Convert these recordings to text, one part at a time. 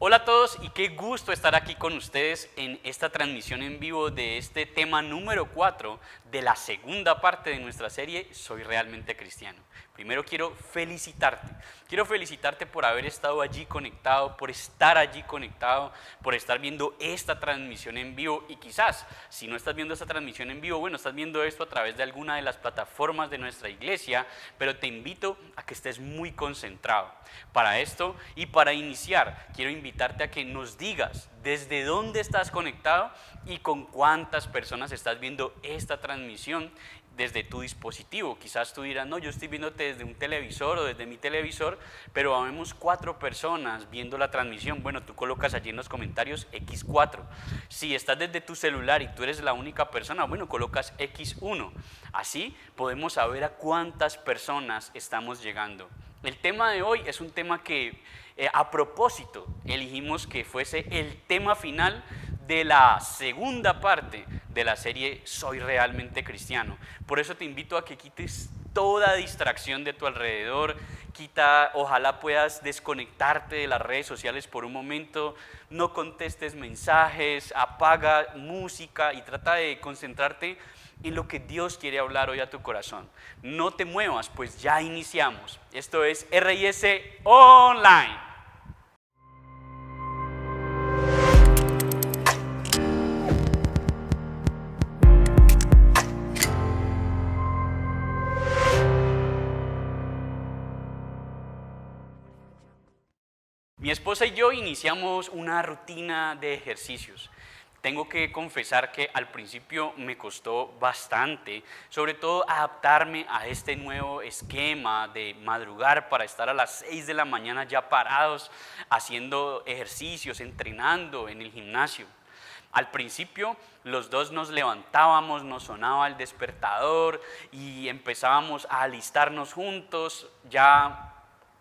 Hola a todos y qué gusto estar aquí con ustedes en esta transmisión en vivo de este tema número 4 de la segunda parte de nuestra serie Soy Realmente Cristiano. Primero quiero felicitarte por haber estado allí conectado, por estar allí conectado, por estar viendo esta transmisión en vivo y quizás si no estás viendo esta transmisión en vivo, bueno, estás viendo esto a través de alguna de las plataformas de nuestra iglesia, pero te invito a que estés muy concentrado. Para esto y para iniciar, quiero invitarte a que nos digas desde dónde estás conectado y con cuántas personas estás viendo esta transmisión desde tu dispositivo. Quizás tú dirás, no, yo estoy viéndote desde un televisor o desde mi televisor, pero habemos 4 personas viendo la transmisión. Bueno, tú colocas allí en los comentarios X4. Si estás desde tu celular y tú eres la única persona, bueno, colocas X1. Así podemos saber a cuántas personas estamos llegando. El tema de hoy es un tema que a propósito elegimos que fuese el tema final de la segunda parte de la serie Soy Realmente Cristiano. Por eso te invito a que quites toda distracción de tu alrededor, ojalá puedas desconectarte de las redes sociales por un momento, no contestes mensajes, apaga música y trata de concentrarte en lo que Dios quiere hablar hoy a tu corazón. No te muevas, pues ya iniciamos. Esto es RIS Online. Mi esposa y yo iniciamos una rutina de ejercicios. Tengo que confesar que al principio me costó bastante, sobre todo adaptarme a este nuevo esquema de madrugar para estar a las 6 de la mañana ya parados, haciendo ejercicios, entrenando en el gimnasio. Al principio los dos nos levantábamos, nos sonaba el despertador y empezábamos a alistarnos juntos. Ya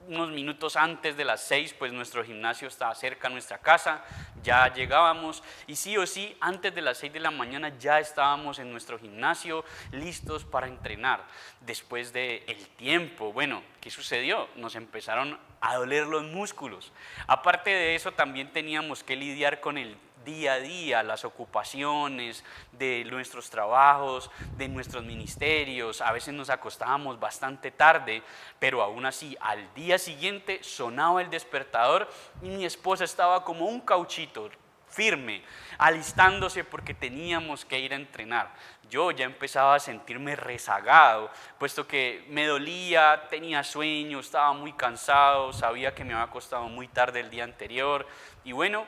unos minutos antes de las 6, pues nuestro gimnasio estaba cerca a nuestra casa, ya llegábamos y sí o sí, antes de las 6 de la mañana ya estábamos en nuestro gimnasio listos para entrenar. Después del tiempo, bueno, ¿qué sucedió? Nos empezaron a doler los músculos. Aparte de eso, también teníamos que lidiar con el día a día, las ocupaciones de nuestros trabajos, de nuestros ministerios. A veces nos acostábamos bastante tarde, pero aún así al día siguiente sonaba el despertador y mi esposa estaba como un cauchito firme, alistándose porque teníamos que ir a entrenar. Yo ya empezaba a sentirme rezagado, puesto que me dolía, tenía sueño, estaba muy cansado, sabía que me había acostado muy tarde el día anterior y bueno,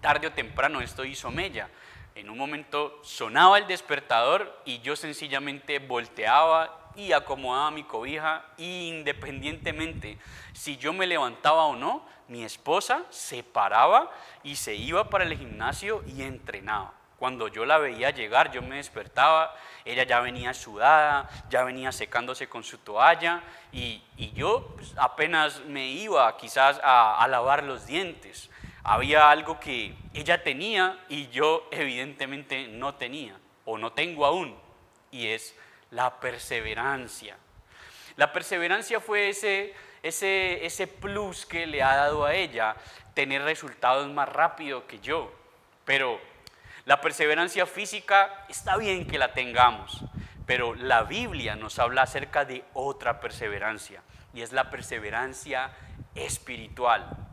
tarde o temprano esto hizo mella. En un momento sonaba el despertador y yo sencillamente volteaba y acomodaba mi cobija e independientemente si yo me levantaba o no, mi esposa se paraba y se iba para el gimnasio y entrenaba. Cuando yo la veía llegar, yo me despertaba, ella ya venía sudada, ya venía secándose con su toalla y yo pues, apenas me iba quizás a lavar los dientes. Había algo que ella tenía y yo evidentemente no tenía o no tengo aún, y es la perseverancia. La perseverancia fue ese plus que le ha dado a ella tener resultados más rápido que yo. Pero la perseverancia física está bien que la tengamos, pero la Biblia nos habla acerca de otra perseverancia y es la perseverancia espiritual.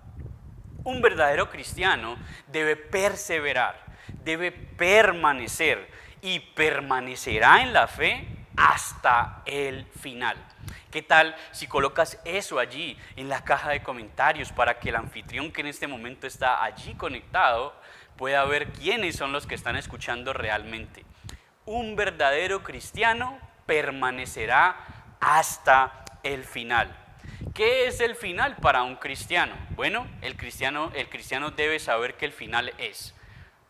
Un verdadero cristiano debe perseverar, debe permanecer y permanecerá en la fe hasta el final. ¿Qué tal si colocas eso allí en la caja de comentarios para que el anfitrión que en este momento está allí conectado pueda ver quiénes son los que están escuchando realmente? Un verdadero cristiano permanecerá hasta el final. ¿Qué es el final para un cristiano? Bueno, el cristiano debe saber que el final es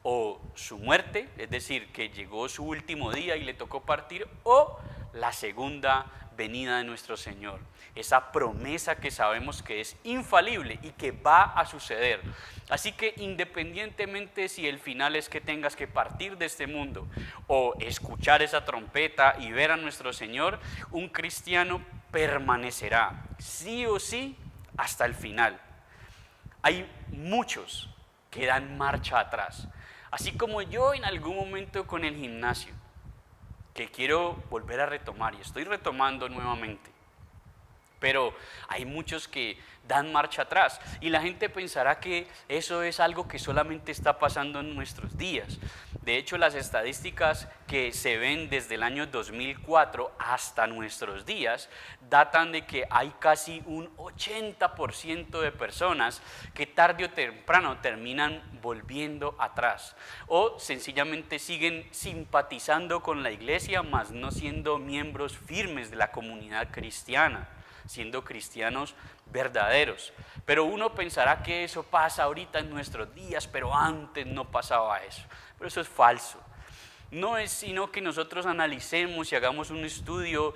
o su muerte, es decir, que llegó su último día y le tocó partir, o la segunda venida de nuestro Señor. Esa promesa que sabemos que es infalible y que va a suceder. Así que independientemente si el final es que tengas que partir de este mundo o escuchar esa trompeta y ver a nuestro Señor, un cristiano permanecerá sí o sí hasta el final. Hay muchos que dan marcha atrás, así como yo en algún momento con el gimnasio, que quiero volver a retomar y estoy retomando nuevamente. Pero hay muchos que dan marcha atrás y la gente pensará que eso es algo que solamente está pasando en nuestros días. De hecho, las estadísticas que se ven desde el año 2004 hasta nuestros días datan de que hay casi un 80% de personas que tarde o temprano terminan volviendo atrás o sencillamente siguen simpatizando con la iglesia, mas no siendo miembros firmes de la comunidad cristiana, siendo cristianos verdaderos. Pero uno pensará que eso pasa ahorita en nuestros días, pero antes no pasaba eso. Pero eso es falso. No es sino que nosotros analicemos y hagamos un estudio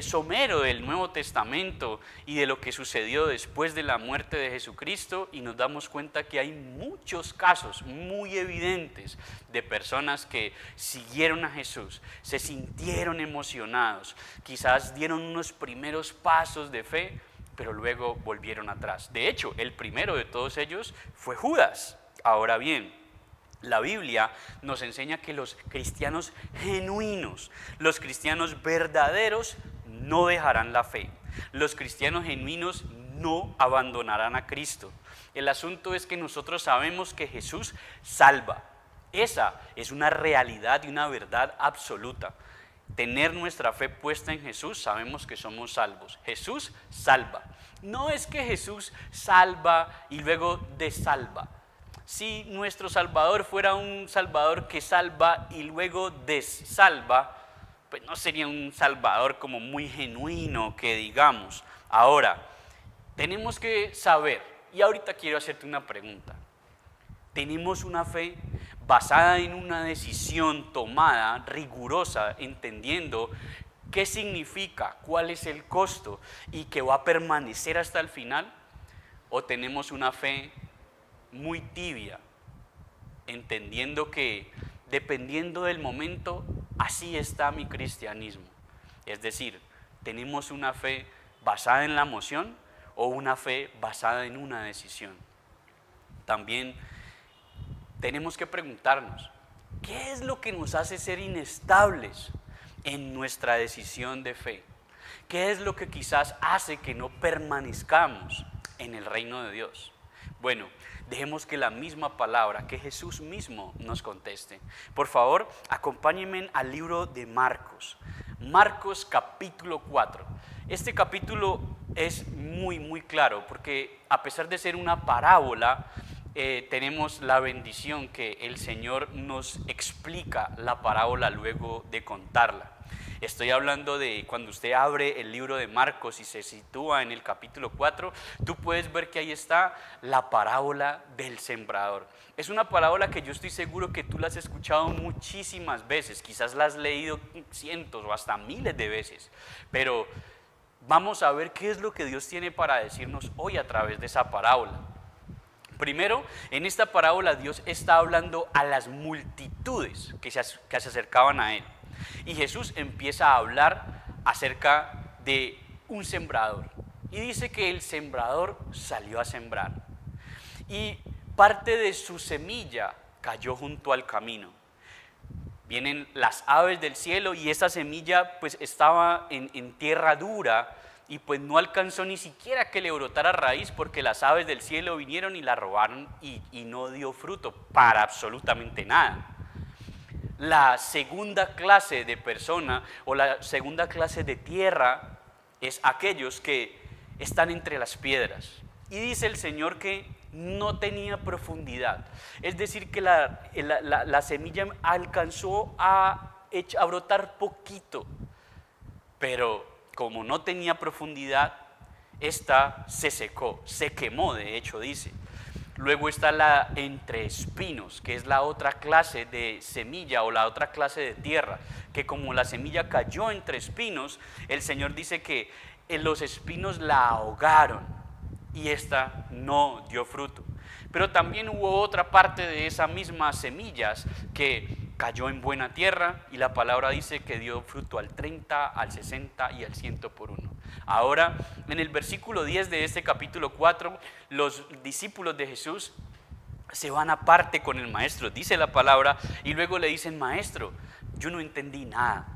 somero del Nuevo Testamento y de lo que sucedió después de la muerte de Jesucristo, y nos damos cuenta que hay muchos casos muy evidentes de personas que siguieron a Jesús, se sintieron emocionados, quizás dieron unos primeros pasos de fe, pero luego volvieron atrás. De hecho, el primero de todos ellos fue Judas. Ahora bien, la Biblia nos enseña que los cristianos genuinos, los cristianos verdaderos, no dejarán la fe. Los cristianos genuinos no abandonarán a Cristo. El asunto es que nosotros sabemos que Jesús salva. Esa es una realidad y una verdad absoluta. Tener nuestra fe puesta en Jesús, sabemos que somos salvos. Jesús salva. No es que Jesús salva y luego desalva. Si nuestro Salvador fuera un Salvador que salva y luego desalva, pues no sería un Salvador como muy genuino, que digamos. Ahora, tenemos que saber, y ahorita quiero hacerte una pregunta. ¿Tenemos una fe basada en una decisión tomada, rigurosa, entendiendo qué significa, cuál es el costo y que va a permanecer hasta el final? ¿O tenemos una fe muy tibia, entendiendo que dependiendo del momento, así está mi cristianismo? Es decir, ¿tenemos una fe basada en la emoción o una fe basada en una decisión? También tenemos que preguntarnos, ¿qué es lo que nos hace ser inestables en nuestra decisión de fe? ¿Qué es lo que quizás hace que no permanezcamos en el reino de Dios? Bueno, dejemos que la misma palabra, que Jesús mismo nos conteste. Por favor, acompáñenme al libro de Marcos. Marcos capítulo 4. Este capítulo es muy claro porque a pesar de ser una parábola, tenemos la bendición que el Señor nos explica la parábola luego de contarla. Estoy hablando de cuando usted abre el libro de Marcos y se sitúa en el capítulo 4, tú puedes ver que ahí está la parábola del sembrador. Es una parábola que yo estoy seguro que tú la has escuchado muchísimas veces, quizás la has leído cientos o hasta miles de veces, pero vamos a ver qué es lo que Dios tiene para decirnos hoy a través de esa parábola. Primero, en esta parábola Dios está hablando a las multitudes que se acercaban a Él. Y Jesús empieza a hablar acerca de un sembrador. Y dice que el sembrador salió a sembrar. Y parte de su semilla cayó junto al camino. Vienen las aves del cielo y esa semilla pues estaba en tierra dura. Y pues no alcanzó ni siquiera que le brotara raíz porque las aves del cielo vinieron y la robaron y no dio fruto para absolutamente nada. La segunda clase de persona o la segunda clase de tierra es aquellos que están entre las piedras. Y dice el Señor que no tenía profundidad. Es decir, que la semilla alcanzó a brotar poquito, pero como no tenía profundidad, esta se secó, se quemó, de hecho dice. Luego está la entre espinos, que es la otra clase de semilla o la otra clase de tierra, que como la semilla cayó entre espinos, el Señor dice que los espinos la ahogaron y esta no dio fruto. Pero también hubo otra parte de esas mismas semillas que cayó en buena tierra y la palabra dice que dio fruto al 30, al 60 y al 100 por uno. Ahora, en el versículo 10 de este capítulo 4, los discípulos de Jesús se van aparte con el maestro, dice la palabra, y luego le dicen: maestro, yo no entendí nada.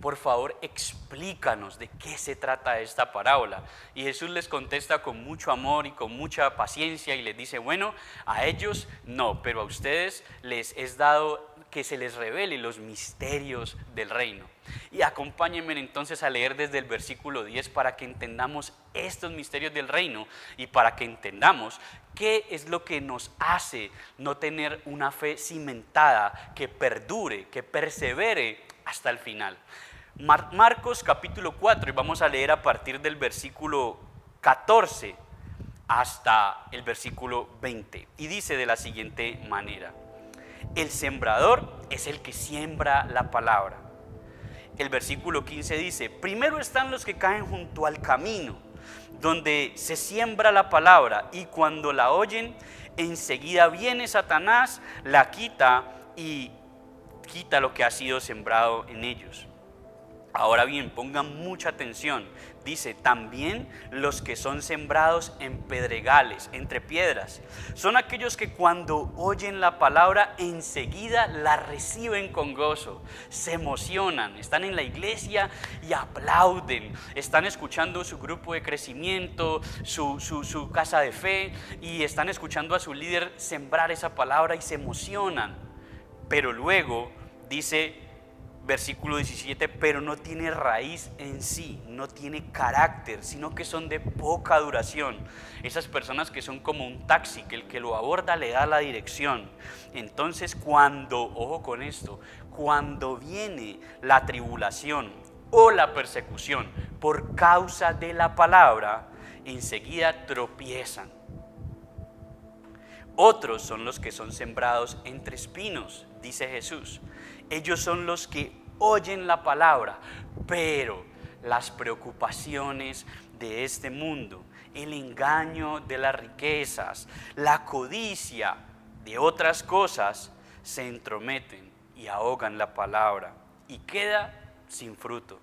Por favor, explícanos de qué se trata esta parábola. Y Jesús les contesta con mucho amor y con mucha paciencia y les dice: bueno, a ellos no, pero a ustedes les es dado que se les revele los misterios del reino. Y acompáñenme entonces a leer desde el versículo 10 para que entendamos estos misterios del reino y para que entendamos qué es lo que nos hace no tener una fe cimentada, que perdure, que persevere hasta el final. Marcos capítulo 4, y vamos a leer a partir del versículo 14 hasta el versículo 20. Y dice de la siguiente manera: el sembrador es el que siembra la palabra. El versículo 15 dice: primero están los que caen junto al camino, donde se siembra la palabra, y cuando la oyen, enseguida viene Satanás, la quita y quita lo que ha sido sembrado en ellos. Ahora bien, pongan mucha atención. Dice: también los que son sembrados en pedregales, entre piedras, son aquellos que cuando oyen la palabra enseguida la reciben con gozo, se emocionan, están en la iglesia y aplauden, están escuchando su grupo de crecimiento, su casa de fe, y están escuchando a su líder sembrar esa palabra y se emocionan. Pero luego dice, versículo 17, pero no tiene raíz en sí, no tiene carácter, sino que son de poca duración. Esas personas que son como un taxi, que el que lo aborda le da la dirección. Entonces ojo con esto, cuando viene la tribulación o la persecución por causa de la palabra, enseguida tropiezan. Otros son los que son sembrados entre espinos, dice Jesús. Ellos son los que oyen la palabra, pero las preocupaciones de este mundo, el engaño de las riquezas, la codicia de otras cosas, se entrometen y ahogan la palabra y queda sin fruto.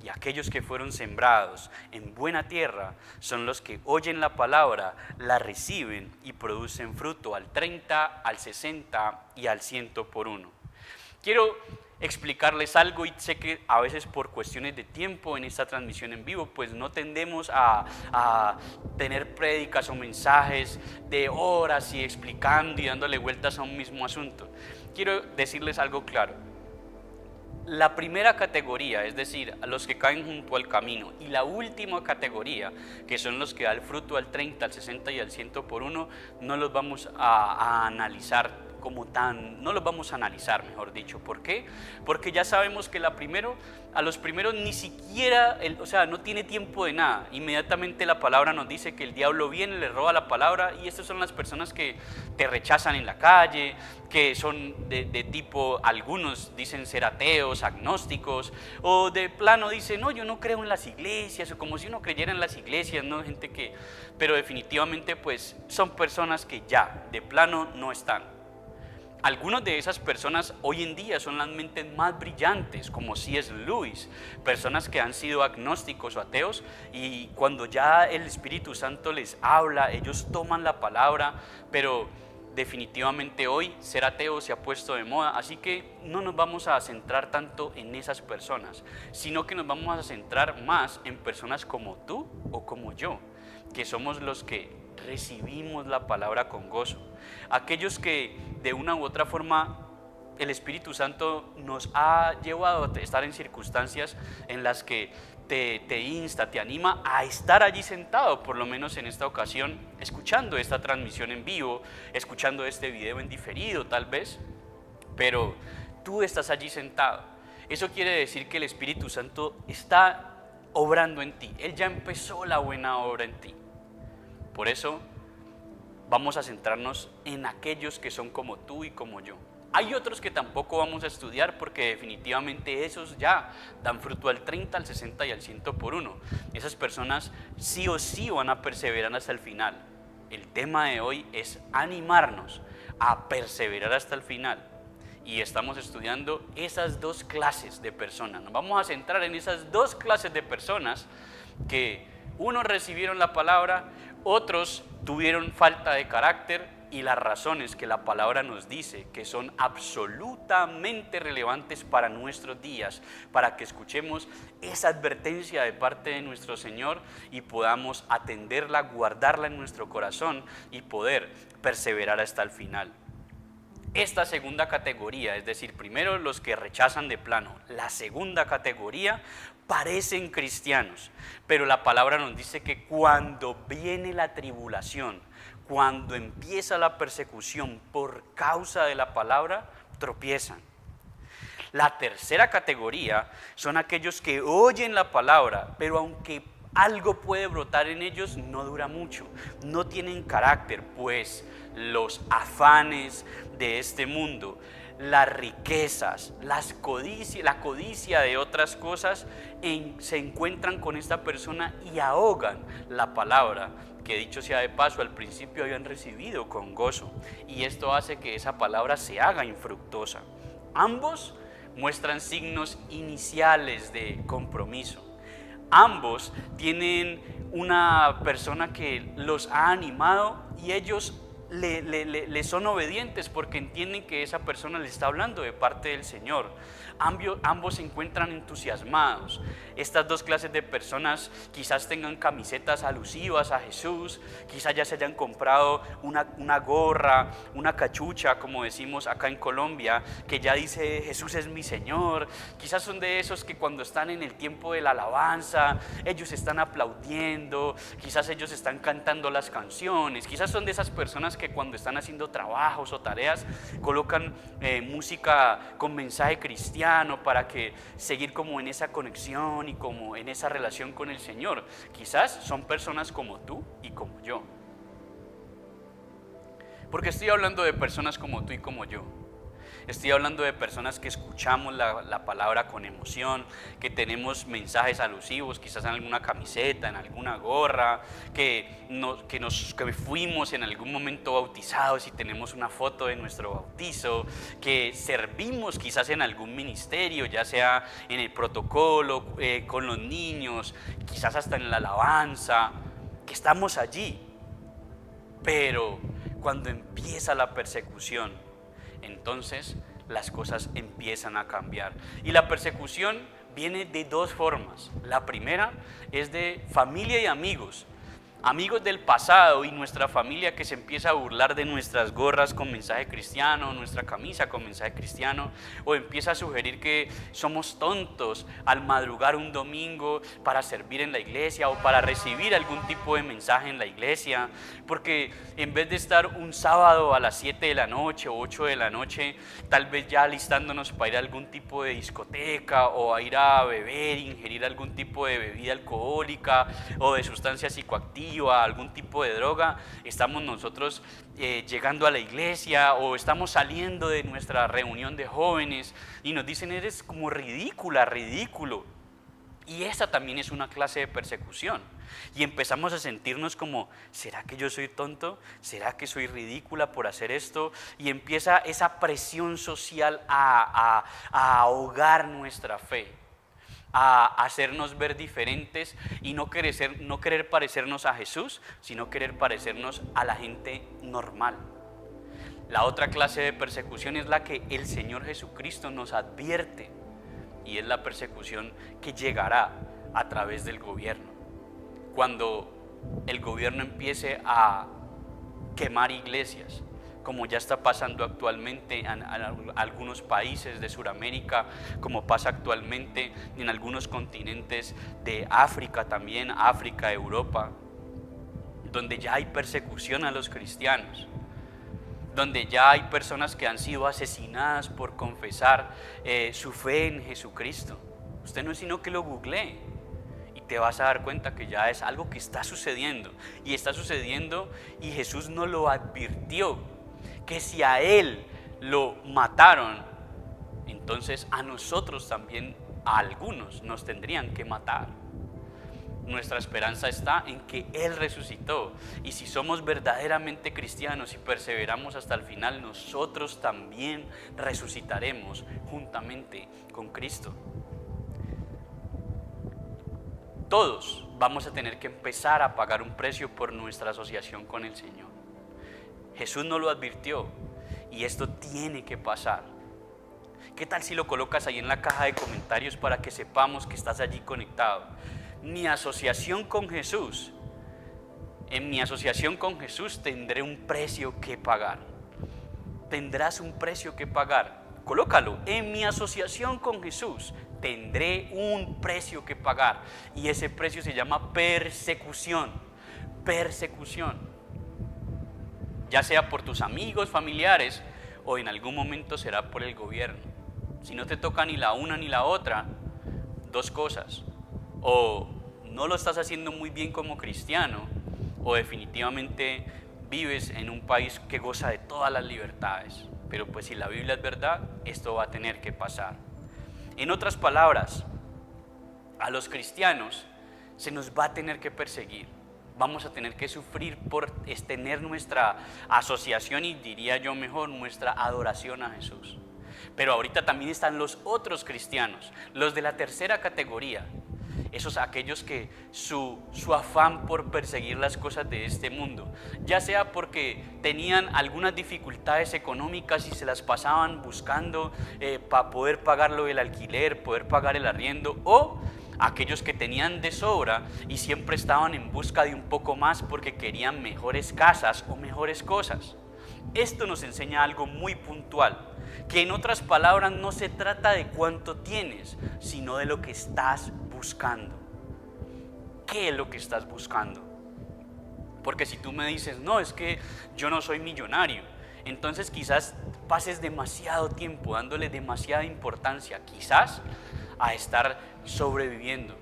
Y aquellos que fueron sembrados en buena tierra son los que oyen la palabra, la reciben y producen fruto al 30, al 60 y al 100 por uno. Quiero explicarles algo, y sé que a veces por cuestiones de tiempo en esta transmisión en vivo pues no tendemos a tener prédicas o mensajes de horas y explicando y dándole vueltas a un mismo asunto. Quiero decirles algo claro. La primera categoría, es decir, a los que caen junto al camino, y la última categoría, que son los que dan fruto al 30, al 60 y al 100 por uno, no los vamos a analizar no los vamos a analizar, mejor dicho. ¿Por qué? Porque ya sabemos que a los primeros ni siquiera, no tiene tiempo de nada. Inmediatamente la palabra nos dice que el diablo viene, le roba la palabra, y estas son las personas que te rechazan en la calle, que son de tipo, algunos dicen ser ateos, agnósticos, o de plano dicen: no, yo no creo en las iglesias, o como si uno creyera en las iglesias, ¿no? Pero definitivamente pues son personas que ya, de plano no están. Algunas de esas personas hoy en día son las mentes más brillantes, como C.S. Lewis, personas que han sido agnósticos o ateos, y cuando ya el Espíritu Santo les habla, ellos toman la palabra, pero definitivamente hoy ser ateo se ha puesto de moda, así que no nos vamos a centrar tanto en esas personas, sino que nos vamos a centrar más en personas como tú o como yo, que somos los que recibimos la palabra con gozo. Aquellos que de una u otra forma el Espíritu Santo nos ha llevado a estar en circunstancias en las que te insta, te anima a estar allí sentado, por lo menos en esta ocasión, escuchando esta transmisión en vivo, escuchando este video en diferido tal vez, pero tú estás allí sentado. Eso quiere decir que el Espíritu Santo está obrando en ti. Él ya empezó la buena obra en ti. Por eso vamos a centrarnos en aquellos que son como tú y como yo. Hay otros que tampoco vamos a estudiar porque definitivamente esos ya dan fruto al 30, al 60 y al 100 por uno. Esas personas sí o sí van a perseverar hasta el final. El tema de hoy es animarnos a perseverar hasta el final. Y estamos estudiando esas dos clases de personas. Nos vamos a centrar en esas dos clases de personas que unos recibieron la palabra, otros tuvieron falta de carácter, y las razones que la palabra nos dice que son absolutamente relevantes para nuestros días, para que escuchemos esa advertencia de parte de nuestro Señor y podamos atenderla, guardarla en nuestro corazón y poder perseverar hasta el final. Esta segunda categoría, es decir, primero los que rechazan de plano, la segunda categoría parecen cristianos, pero la palabra nos dice que cuando viene la tribulación, cuando empieza la persecución por causa de la palabra, tropiezan. La tercera categoría son aquellos que oyen la palabra, pero aunque algo puede brotar en ellos, no dura mucho, no tienen carácter, pues los afanes de este mundo, las riquezas, la codicia de otras cosas se encuentran con esta persona y ahogan la palabra, que dicho sea de paso, al principio habían recibido con gozo, y esto hace que esa palabra se haga infructuosa. Ambos muestran signos iniciales de compromiso. Ambos tienen una persona que los ha animado y ellos le son obedientes porque entienden que esa persona les está hablando de parte del Señor. Ambos se encuentran entusiasmados. Estas dos clases de personas quizás tengan camisetas alusivas a Jesús, quizás ya se hayan comprado una gorra, una cachucha, como decimos acá en Colombia, que ya dice Jesús es mi Señor. Quizás son de esos que cuando están en el tiempo de la alabanza, ellos están aplaudiendo, quizás ellos están cantando las canciones, quizás son de esas personas que cuando están haciendo trabajos o tareas colocan música con mensaje cristiano para que seguir como en esa conexión y como en esa relación con el Señor. Quizás son personas como tú y como yo. Porque estoy hablando de personas como tú y como yo. Estoy hablando de personas que escuchamos la palabra con emoción, que tenemos mensajes alusivos, quizás en alguna camiseta, en alguna gorra, que fuimos en algún momento bautizados y tenemos una foto de nuestro bautizo, que servimos quizás en algún ministerio, ya sea en el protocolo, con los niños, quizás hasta en la alabanza, que estamos allí. Pero cuando empieza la persecución, entonces las cosas empiezan a cambiar. Y la persecución viene de dos formas. La primera es de familia y amigos. Amigos del pasado y nuestra familia que se empieza a burlar de nuestras gorras con mensaje cristiano, nuestra camisa con mensaje cristiano, o empieza a sugerir que somos tontos al madrugar un domingo para servir en la iglesia o para recibir algún tipo de mensaje en la iglesia, porque en vez de estar un sábado a las 7 de la noche o 8 de la noche, tal vez ya alistándonos para ir a algún tipo de discoteca o a ir a beber, ingerir algún tipo de bebida alcohólica o de sustancia psicoactiva, a algún tipo de droga, estamos nosotros llegando a la iglesia o estamos saliendo de nuestra reunión de jóvenes y nos dicen eres como ridícula, ridículo. Y esa también es una clase de persecución. Y empezamos a sentirnos como, ¿será que yo soy tonto? ¿Será que soy ridícula por hacer esto? Y empieza esa presión social a ahogar nuestra fe, a hacernos ver diferentes y no querer parecernos a Jesús, sino querer parecernos a la gente normal. La otra clase de persecución es la que el Señor Jesucristo nos advierte, y es la persecución que llegará a través del gobierno. Cuando el gobierno empiece a quemar iglesias, como ya está pasando actualmente en algunos países de Sudamérica, como pasa actualmente en algunos continentes de África también, África, Europa, donde ya hay persecución a los cristianos, donde ya hay personas que han sido asesinadas por confesar su fe en Jesucristo. Usted no es sino que lo googlee y te vas a dar cuenta que ya es algo que está sucediendo, y Jesús nos lo advirtió, que si a Él lo mataron, entonces a nosotros también, a algunos, nos tendrían que matar. Nuestra esperanza está en que Él resucitó, y si somos verdaderamente cristianos y perseveramos hasta el final, nosotros también resucitaremos juntamente con Cristo. Todos vamos a tener que empezar a pagar un precio por nuestra asociación con el Señor. Jesús nos lo advirtió y esto tiene que pasar. ¿Qué tal si lo colocas ahí en la caja de comentarios para que sepamos que estás allí conectado? Mi asociación con Jesús. En mi asociación con Jesús tendré un precio que pagar. Tendrás un precio que pagar. Colócalo. En mi asociación con Jesús tendré un precio que pagar. Y ese precio se llama persecución. Persecución. Ya sea por tus amigos, familiares, o en algún momento será por el gobierno. Si no te toca ni la una ni la otra, dos cosas: o no lo estás haciendo muy bien como cristiano, o definitivamente vives en un país que goza de todas las libertades. Pero pues si la Biblia es verdad, esto va a tener que pasar. En otras palabras, a los cristianos se nos va a tener que perseguir. Vamos a tener que sufrir por tener nuestra asociación y, diría yo mejor, nuestra adoración a Jesús. Pero ahorita también están los otros cristianos, los de la tercera categoría. Esos aquellos que su afán por perseguir las cosas de este mundo, ya sea porque tenían algunas dificultades económicas y se las pasaban buscando para poder pagar lo del alquiler, poder pagar el arriendo, o aquellos que tenían de sobra y siempre estaban en busca de un poco más porque querían mejores casas o mejores cosas. Esto nos enseña algo muy puntual, que en otras palabras no se trata de cuánto tienes, sino de lo que estás buscando. ¿Qué es lo que estás buscando? Porque si tú me dices, no, es que yo no soy millonario, entonces quizás pases demasiado tiempo dándole demasiada importancia, quizás, a estar sobreviviendo.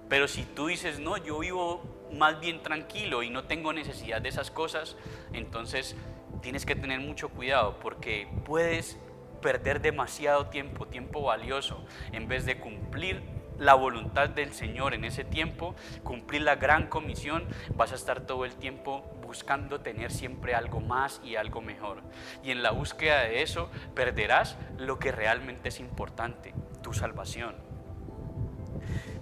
Pero si tú dices, no, yo vivo más bien tranquilo y no tengo necesidad de esas cosas, entonces tienes que tener mucho cuidado, porque puedes perder demasiado tiempo, tiempo valioso, en vez de cumplir la voluntad del Señor en ese tiempo, cumplir la gran comisión. Vas a estar todo el tiempo buscando tener siempre algo más y algo mejor, y en la búsqueda de eso perderás lo que realmente es importante: tu salvación.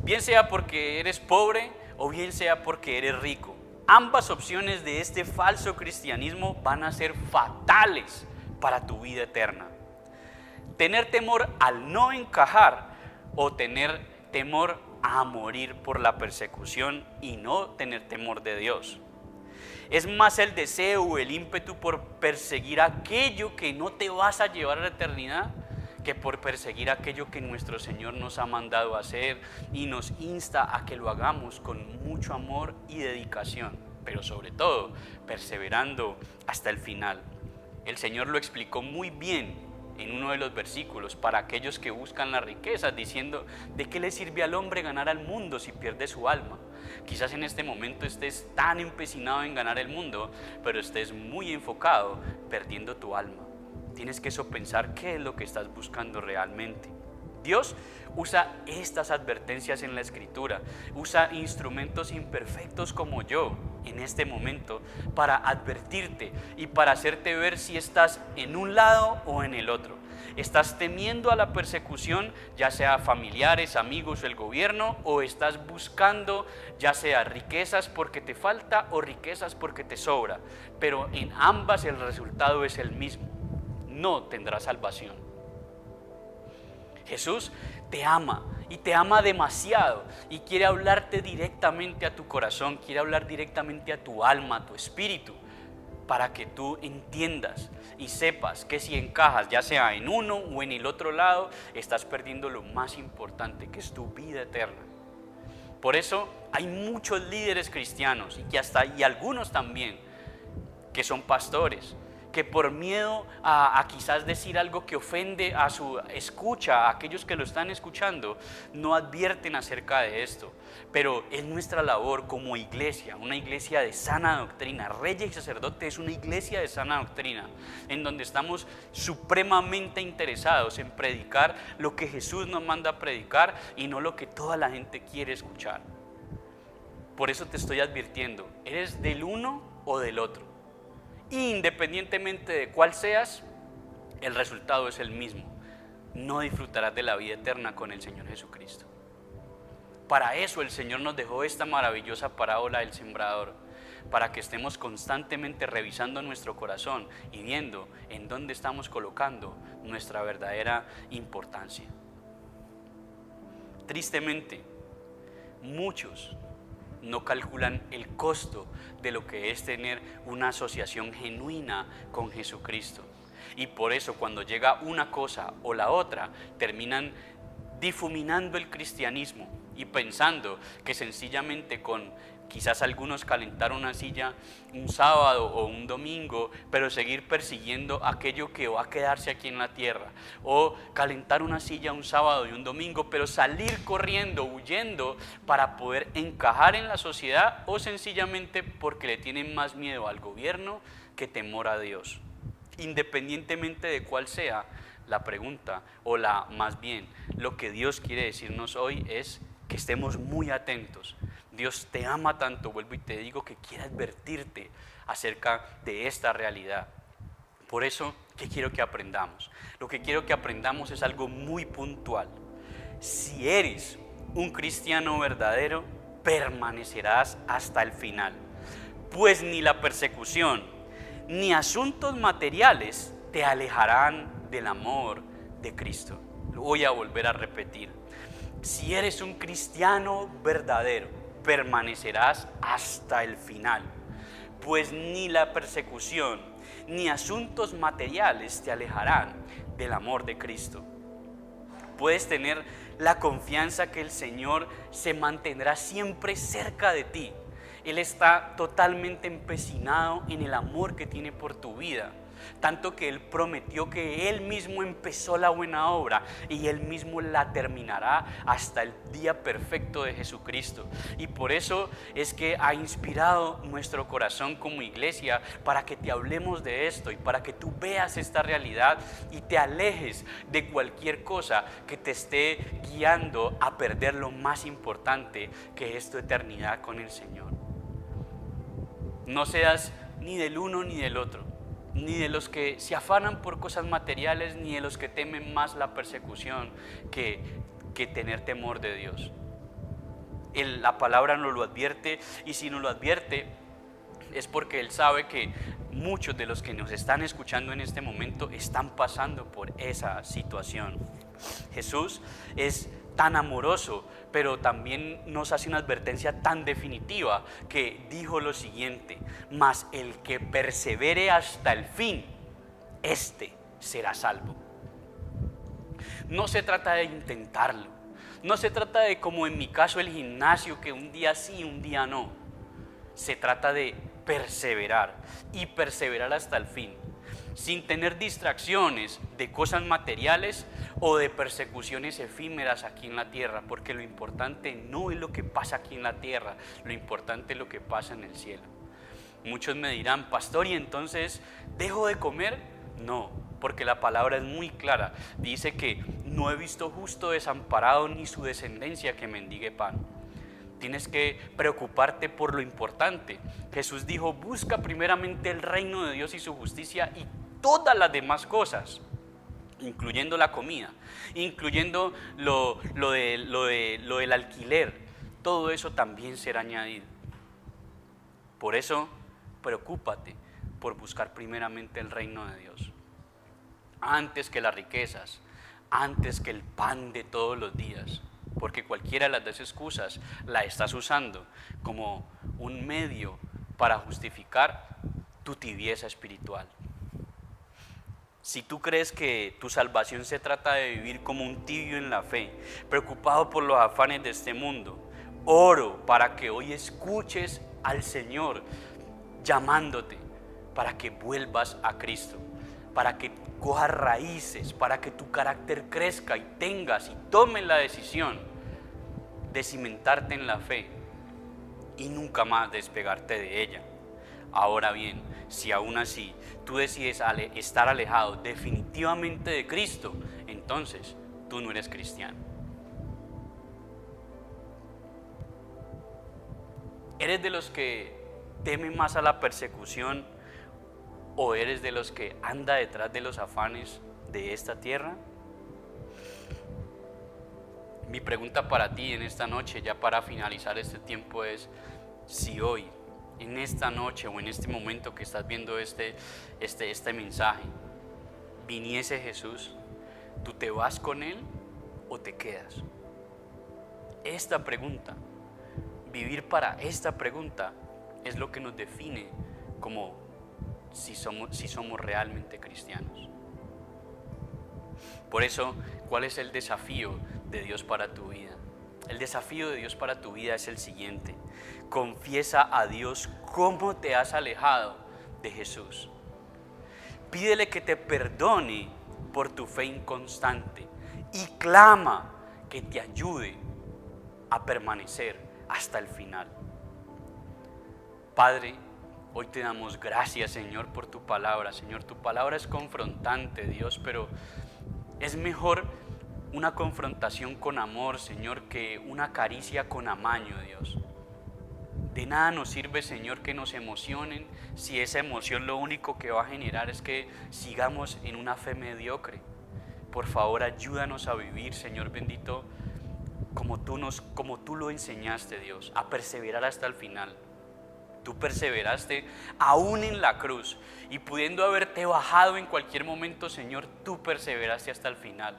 Bien sea porque eres pobre o bien sea porque eres rico, ambas opciones de este falso cristianismo van a ser fatales para tu vida eterna. Tener temor al no encajar o tener temor a morir por la persecución y no tener temor de Dios. Es más el deseo o el ímpetu por perseguir aquello que no te vas a llevar a la eternidad que por perseguir aquello que nuestro Señor nos ha mandado a hacer y nos insta a que lo hagamos con mucho amor y dedicación, pero sobre todo perseverando hasta el final. El Señor lo explicó muy bien en uno de los versículos para aquellos que buscan las riquezas, diciendo: ¿de qué le sirve al hombre ganar al mundo si pierde su alma? Quizás en este momento estés tan empecinado en ganar el mundo, pero estés muy enfocado perdiendo tu alma. Tienes que sopesar qué es lo que estás buscando realmente. Dios usa estas advertencias en la Escritura, usa instrumentos imperfectos como yo en este momento para advertirte y para hacerte ver si estás en un lado o en el otro. ¿Estás temiendo a la persecución, ya sea familiares, amigos o el gobierno, o estás buscando ya sea riquezas porque te falta o riquezas porque te sobra? Pero en ambas el resultado es el mismo: no tendrás salvación. Jesús te ama y te ama demasiado y quiere hablarte directamente a tu corazón, quiere hablar directamente a tu alma, a tu espíritu, para que tú entiendas y sepas que si encajas ya sea en uno o en el otro lado, estás perdiendo lo más importante, que es tu vida eterna. Por eso hay muchos líderes cristianos y algunos también que son pastores, que por miedo a quizás decir algo que ofende a su escucha, a aquellos que lo están escuchando, no advierten acerca de esto. Pero es nuestra labor como iglesia, una iglesia de sana doctrina. Reyes y Sacerdotes es una iglesia de sana doctrina, en donde estamos supremamente interesados en predicar lo que Jesús nos manda a predicar y no lo que toda la gente quiere escuchar. Por eso te estoy advirtiendo: ¿eres del uno o del otro? Independientemente de cuál seas, el resultado es el mismo: no disfrutarás de la vida eterna con el Señor Jesucristo. Para eso el Señor nos dejó esta maravillosa parábola del sembrador, para que estemos constantemente revisando nuestro corazón y viendo en dónde estamos colocando nuestra verdadera importancia. Tristemente, muchos no calculan el costo de lo que es tener una asociación genuina con Jesucristo. Y por eso cuando llega una cosa o la otra, terminan difuminando el cristianismo y pensando que sencillamente con quizás algunos calentar una silla un sábado o un domingo, pero seguir persiguiendo aquello que va a quedarse aquí en la tierra, o calentar una silla un sábado y un domingo, pero salir corriendo, huyendo para poder encajar en la sociedad, o sencillamente porque le tienen más miedo al gobierno que temor a Dios. Independientemente de cuál sea la pregunta, o más bien lo que Dios quiere decirnos hoy es que estemos muy atentos. Dios te ama tanto, vuelvo y te digo, que quiere advertirte acerca de esta realidad. Por eso, ¿qué quiero que aprendamos? Lo que quiero que aprendamos es algo muy puntual. Si eres un cristiano verdadero, permanecerás hasta el final, pues ni la persecución ni asuntos materiales te alejarán del amor de Cristo. Lo voy a volver a repetir. Si eres un cristiano verdadero, permanecerás hasta el final, pues ni la persecución ni asuntos materiales te alejarán del amor de Cristo. Puedes tener la confianza que el Señor se mantendrá siempre cerca de ti. Él está totalmente empecinado en el amor que tiene por tu vida, tanto que Él prometió que Él mismo empezó la buena obra y Él mismo la terminará hasta el día perfecto de Jesucristo. Y por eso es que ha inspirado nuestro corazón como iglesia para que te hablemos de esto y para que tú veas esta realidad y te alejes de cualquier cosa que te esté guiando a perder lo más importante, que es tu eternidad con el Señor. No seas ni del uno ni del otro, ni de los que se afanan por cosas materiales, ni de los que temen más la persecución que tener temor de Dios. La palabra nos lo advierte, y si nos lo advierte es porque Él sabe que muchos de los que nos están escuchando en este momento están pasando por esa situación. Jesús es tan amoroso, pero también nos hace una advertencia tan definitiva, que dijo lo siguiente: mas el que persevere hasta el fin, éste será salvo. No se trata de intentarlo, no se trata de, como en mi caso, el gimnasio, que un día sí, un día no. Se trata de perseverar, y perseverar hasta el fin, sin tener distracciones de cosas materiales o de persecuciones efímeras aquí en la tierra, porque lo importante no es lo que pasa aquí en la tierra, lo importante es lo que pasa en el cielo. Muchos me dirán: pastor, ¿y entonces dejo de comer? No, porque la palabra es muy clara, dice que no he visto justo desamparado ni su descendencia que mendigue pan. Tienes que preocuparte por lo importante. Jesús dijo: busca primeramente el reino de Dios y su justicia, y todas las demás cosas, incluyendo la comida, incluyendo lo del alquiler, todo eso también será añadido. Por eso, preocúpate por buscar primeramente el reino de Dios, antes que las riquezas, antes que el pan de todos los días. Porque cualquiera de las dos excusas la estás usando como un medio para justificar tu tibieza espiritual. Si tú crees que tu salvación se trata de vivir como un tibio en la fe, preocupado por los afanes de este mundo, oro para que hoy escuches al Señor llamándote para que vuelvas a Cristo, para que cojas raíces, para que tu carácter crezca y tengas y tomes la decisión de cimentarte en la fe y nunca más despegarte de ella. Ahora bien, si aún así tú decides estar alejado definitivamente de Cristo, entonces tú no eres cristiano. ¿Eres de los que temen más a la persecución, o eres de los que anda detrás de los afanes de esta tierra? Mi pregunta para ti en esta noche, ya para finalizar este tiempo, es si hoy, en esta noche o en este momento que estás viendo este mensaje, viniese Jesús, ¿tú te vas con Él o te quedas? Esta pregunta, vivir para esta pregunta, es lo que nos define como si somos realmente cristianos. Por eso, ¿cuál es el desafío de Dios para tu vida? El desafío de Dios para tu vida es el siguiente: confiesa a Dios cómo te has alejado de Jesús. Pídele que te perdone por tu fe inconstante y clama que te ayude a permanecer hasta el final. Padre, hoy te damos gracias, Señor, por tu palabra. Señor, tu palabra es confrontante, Dios, pero es mejor una confrontación con amor, Señor, que una caricia con amaño, Dios. De nada nos sirve, Señor, que nos emocionen si esa emoción lo único que va a generar es que sigamos en una fe mediocre. Por favor, ayúdanos a vivir, Señor bendito, como tú lo enseñaste, Dios, a perseverar hasta el final. Tú perseveraste aún en la cruz y pudiendo haberte bajado en cualquier momento, Señor, tú perseveraste hasta el final.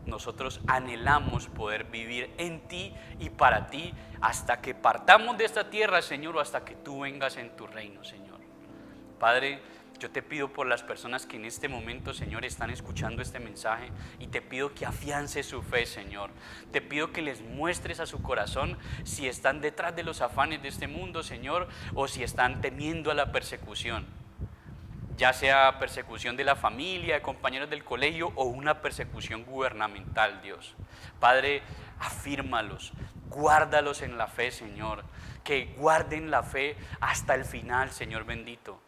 Nosotros anhelamos poder vivir en ti y para ti hasta que partamos de esta tierra, Señor, o hasta que tú vengas en tu reino, Señor. Padre, yo te pido por las personas que en este momento, Señor, están escuchando este mensaje y te pido que afiance su fe, Señor. Te pido que les muestres a su corazón si están detrás de los afanes de este mundo, Señor, o si están temiendo a la persecución. Ya sea persecución de la familia, de compañeros del colegio o una persecución gubernamental, Dios. Padre, afírmalos, guárdalos en la fe, Señor. Que guarden la fe hasta el final, Señor bendito.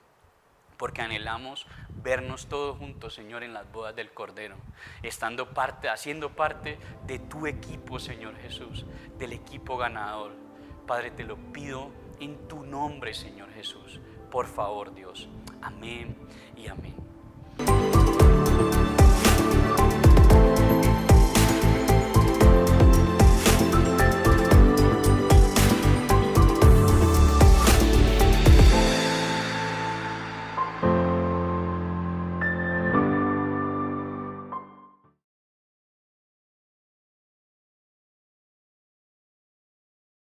Porque anhelamos vernos todos juntos, Señor, en las bodas del Cordero, haciendo parte de tu equipo, Señor Jesús, del equipo ganador. Padre, te lo pido en tu nombre, Señor Jesús. Por favor, Dios. Amén y amén.